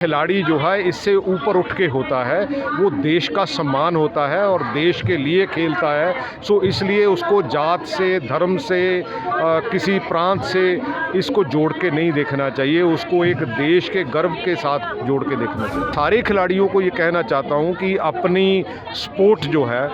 खिलाड़ी जो है इससे ऊपर उठ के होता है, वो देश का सम्मान होता है और देश के लिए खेलता है। सो इसलिए उसको जात से, धर्म से, किसी प्रांत से इसको जोड़ के नहीं देखना चाहिए, उसको एक देश के गर्व के साथ जोड़ के देखना चाहिए। सारे खिलाड़ियों को ये कहना चाहता हूँ कि अपनी स्पोर्ट जो है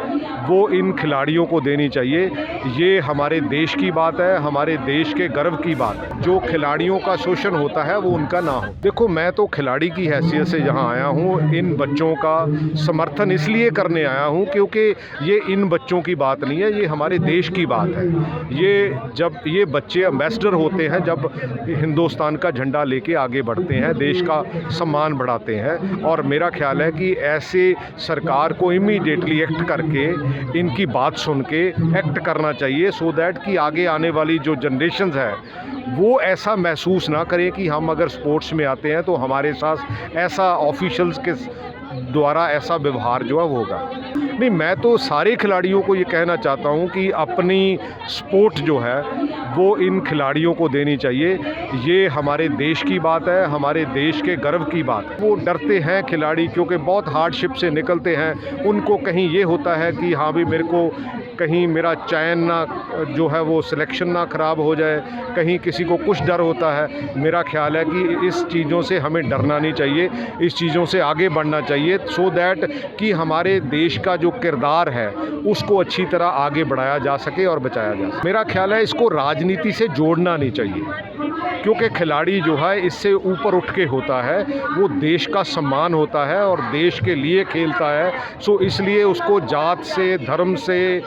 वो इन खिलाड़ियों को देनी चाहिए। ये हमारे देश की बात है, हमारे देश के गर्व की बात है। जो खिलाड़ियों का शोषण होता है वो उनका ना हो। देखो, मैं तो खिलाड़ी की हैसियत से यहाँ आया हूँ, इन बच्चों का समर्थन इसलिए करने आया हूँ क्योंकि ये इन बच्चों की बात नहीं है, ये हमारे देश की बात है। जब ये बच्चे एम्बेसडर होते हैं, जब हिंदुस्तान का झंडा लेके आगे बढ़ते हैं, देश का सम्मान बढ़ाते हैं, और मेरा ख्याल है कि ऐसे सरकार को इमीडिएटली एक्ट करके इनकी बात सुन के एक्ट करना चाहिए, सो दैट कि आगे आने वाली जो जनरेशंस है वो ऐसा महसूस ना करें कि हम अगर स्पोर्ट्स में आते हैं तो हमारे साथ ऐसा ऑफिशियल्स के द्वारा ऐसा व्यवहार जो है वो होगा। नहीं, मैं तो सारे खिलाड़ियों को ये कहना चाहता हूँ कि अपनी स्पोर्ट जो है वो इन खिलाड़ियों को देनी चाहिए। ये हमारे देश की बात है, हमारे देश के गर्व की बात है। वो डरते हैं खिलाड़ी क्योंकि बहुत हार्डशिप से निकलते हैं, उनको कहीं ये होता है कि हाँ भी मेरे को कहीं मेरा चयन ना जो है वो सिलेक्शन ना ख़राब हो जाए, कहीं किसी को कुछ डर होता है। मेरा ख्याल है कि इस चीज़ों से हमें डरना नहीं चाहिए, इस चीज़ों से आगे बढ़ना चाहिए, सो दैट कि हमारे देश का जो किरदार है उसको अच्छी तरह आगे बढ़ाया जा सके और बचाया जा सके। मेरा ख्याल है इसको राजनीति से जोड़ना नहीं चाहिए, क्योंकि खिलाड़ी जो है इससे ऊपर उठ के होता है, वो देश का सम्मान होता है और देश के लिए खेलता है। सो इसलिए उसको जात से, धर्म से,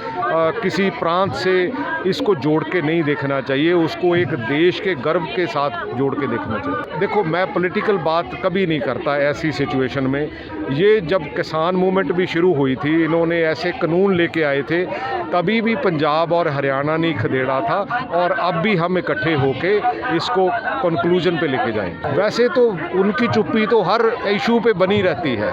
किसी प्रांत से इसको जोड़ के नहीं देखना चाहिए, उसको एक देश के गर्व के साथ जोड़ के देखना चाहिए। देखो, मैं पॉलिटिकल बात कभी नहीं करता ऐसी सिचुएशन में। ये जब किसान मूवमेंट भी शुरू हुई थी, इन्होंने ऐसे कानून लेके आए थे, कभी भी पंजाब और हरियाणा नहीं खदेड़ा था, और अब भी हम इकट्ठे होके इसको कंक्लूजन पे लेके जाएंगे। वैसे तो उनकी चुप्पी तो हर इशू पे बनी रहती है,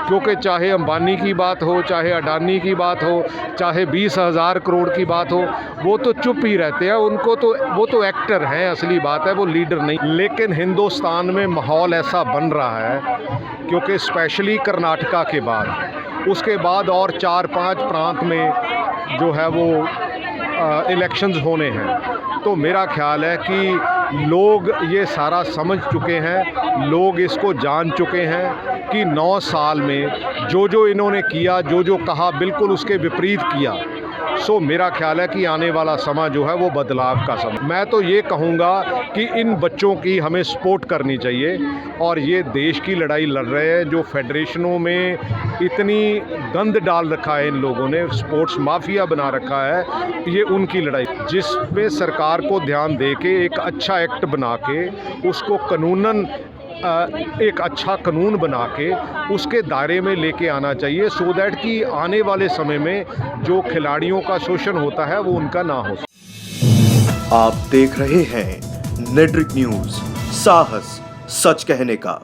क्योंकि चाहे अंबानी की बात हो, चाहे अडानी की बात हो, चाहे 20,000 करोड़ की बात हो, वो तो चुप ही रहते हैं। वो तो एक्टर हैं, असली बात है, वो लीडर नहीं। लेकिन हिंदुस्तान में माहौल ऐसा बन रहा है, क्योंकि स्पेशली कर्नाटका के बाद, उसके बाद और 4-5 प्रांत में जो है वो इलेक्शंस होने हैं, तो मेरा ख्याल है कि लोग ये सारा समझ चुके हैं, लोग इसको जान चुके हैं कि 9 साल में जो इन्होंने किया, जो कहा, बिल्कुल उसके विपरीत किया। सो मेरा ख्याल है कि आने वाला समय जो है वो बदलाव का समय। मैं तो ये कहूँगा कि इन बच्चों की हमें सपोर्ट करनी चाहिए, और ये देश की लड़ाई लड़ रहे हैं। जो फेडरेशनों में इतनी गंद डाल रखा है इन लोगों ने, स्पोर्ट्स माफिया बना रखा है, ये उनकी लड़ाई, जिसमें सरकार को ध्यान दे के एक अच्छा एक्ट बना के उसको कानूनन एक अच्छा कानून बना के उसके दायरे में लेके आना चाहिए, सो दैट कि आने वाले समय में जो खिलाड़ियों का शोषण होता है वो उनका ना हो। आप देख रहे हैं नेट्रिक न्यूज, साहस सच कहने का।